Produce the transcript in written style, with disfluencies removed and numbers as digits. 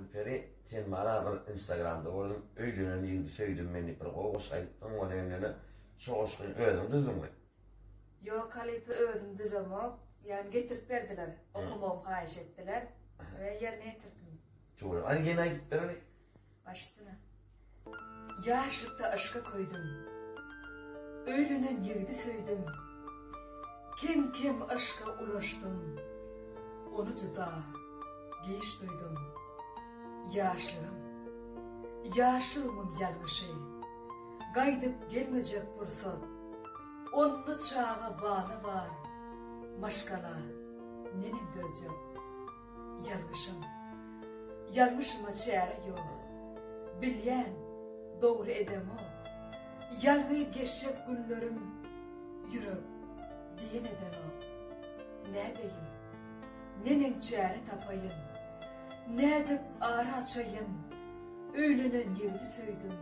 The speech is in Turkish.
Gülperi, sen bana Instagram'da gördüm, öylünen yıldı söydüm beni bir qoğuş ayıttım, o nemlene soğuşkun ödüm düzdüm mü? Yok halipi ödüm düzdüm o. Yani getirip verdiler, okumam hayiş ettiler ve yerine getirdim. Çoğru, hani gene ayıp ver öyle. Baş üstüne. Yaşlıkta aşka koydum, öylünen yıldı söydüm. Kim aşka ulaştım, onu juda geç duydum. Yaşlığımın yalmışı, gaydıp gelmeyecek fırsat. Onu çağa bağlı var, maşkala, nenin göz yok. Yalmışıma çare yok. Bilyen, doğru edem o. Yalgıyıp geçecek günlerim, yürüp, diyen eden o. Ne deyin, nenin çare tapayın, ne edip ağrı açayın, öylünen yıldı söydüm.